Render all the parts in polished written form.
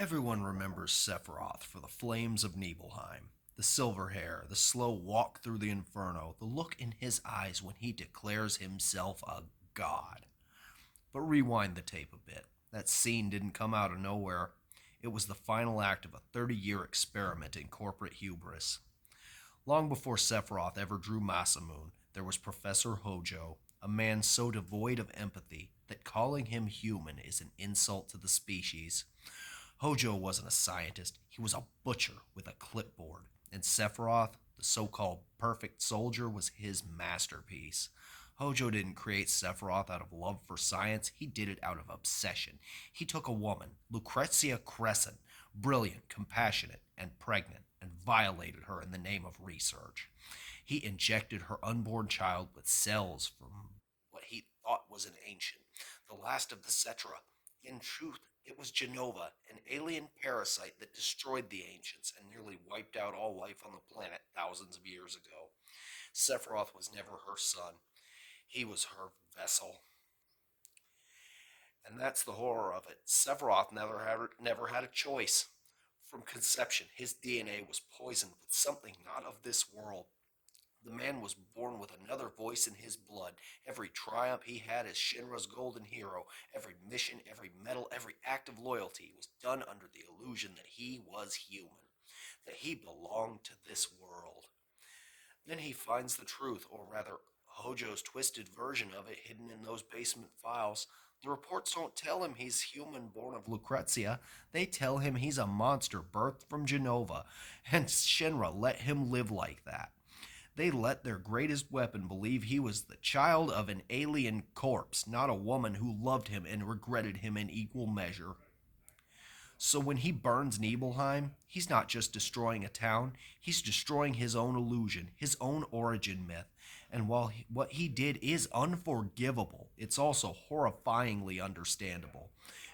Everyone remembers Sephiroth for the flames of Nibelheim, the silver hair, the slow walk through the inferno, the look in his eyes when he declares himself a god. But rewind the tape a bit. That scene didn't come out of nowhere. It was the final act of a 30-year experiment in corporate hubris. Long before Sephiroth ever drew Masamune, there was Professor Hojo, a man so devoid of empathy that calling him human is an insult to the species. Hojo wasn't a scientist, he was a butcher with a clipboard, and Sephiroth, the so called perfect soldier, was his masterpiece. Hojo didn't create Sephiroth out of love for science, he did it out of obsession. He took a woman, Lucrezia Crescent, brilliant, compassionate, and pregnant, and violated her in the name of research. He injected her unborn child with cells from what he thought was an ancient, the last of the Cetra. In truth, it was Genova, an alien parasite that destroyed the ancients and nearly wiped out all life on the planet thousands of years ago. Sephiroth was never her son, he was her vessel. And that's the horror of it. Sephiroth never had a choice. From conception, his DNA was poisoned with something not of this world. The man was born with another voice in his blood. Every triumph he had as Shinra's golden hero, every mission, every medal, every act of loyalty was done under the illusion that he was human, that he belonged to this world. Then he finds the truth, or rather, Hojo's twisted version of it hidden in those basement files. The reports don't tell him he's human born of Lucrezia. They tell him he's a monster birthed from Genova, and Shinra let him live like that. They let their greatest weapon believe he was the child of an alien corpse, not a woman who loved him and regretted him in equal measure. So when he burns Nibelheim, he's not just destroying a town, he's destroying his own illusion, his own origin myth. And while what he did is unforgivable, it's also horrifyingly understandable.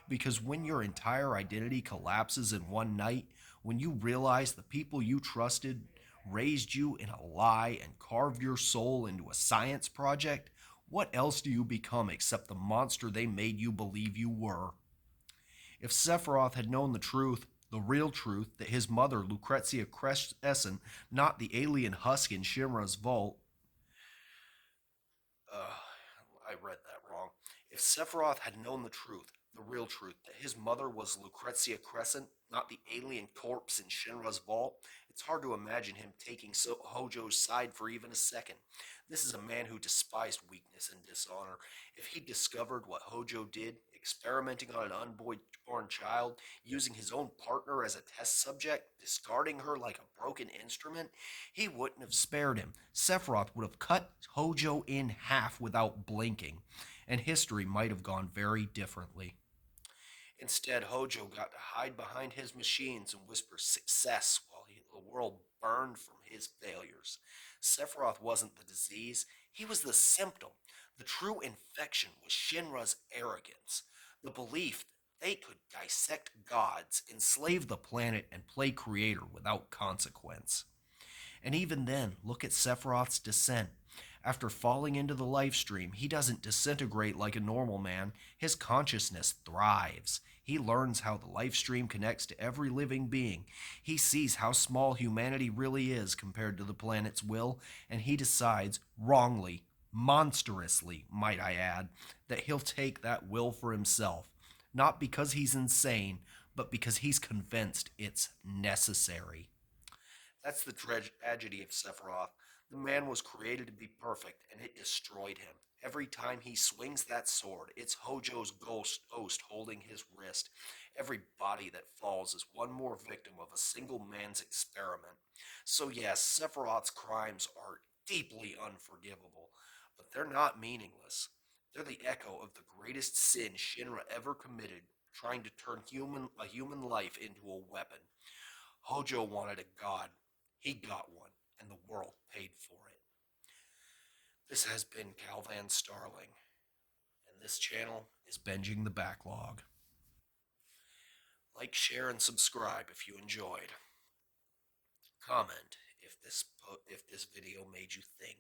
Because when your entire identity collapses in one night, when you realize the people you trusted raised you in a lie and carved your soul into a science project, what else do you become except the monster they made you believe you were? If Sephiroth had known the truth, the real truth, that his mother, Lucrezia Crescent, not the alien husk in Shinra's vault, I read that wrong. If Sephiroth had known the truth, the real truth, that his mother was Lucrezia Crescent, not the alien corpse in Shinra's vault, it's hard to imagine him taking Hojo's side for even a second. This is a man who despised weakness and dishonor. If he discovered what Hojo did, experimenting on an unborn child, using his own partner as a test subject, discarding her like a broken instrument, he wouldn't have spared him. Sephiroth would have cut Hojo in half without blinking, and history might have gone very differently. Instead, Hojo got to hide behind his machines and whisper success while the world burned from his failures. Sephiroth wasn't the disease, he was the symptom. The true infection was Shinra's arrogance, the belief that they could dissect gods, enslave the planet, and play creator without consequence. And even then, look at Sephiroth's descent. After falling into the life stream, he doesn't disintegrate like a normal man. His consciousness thrives. He learns how the life stream connects to every living being. He sees how small humanity really is compared to the planet's will, and he decides, wrongly, monstrously, might I add, that he'll take that will for himself. Not because he's insane, but because he's convinced it's necessary. That's the tragedy of Sephiroth. The man was created to be perfect, and it destroyed him. Every time he swings that sword, it's Hojo's ghost holding his wrist. Every body that falls is one more victim of a single man's experiment. So yes, Sephiroth's crimes are deeply unforgivable, but they're not meaningless. They're the echo of the greatest sin Shinra ever committed, trying to turn a human life into a weapon. Hojo wanted a god. He got one, and the world paid for it. This has been Calvan Starling, and this channel is Binging the Backlog. Like, share, and subscribe if you enjoyed. Comment if this video made you think.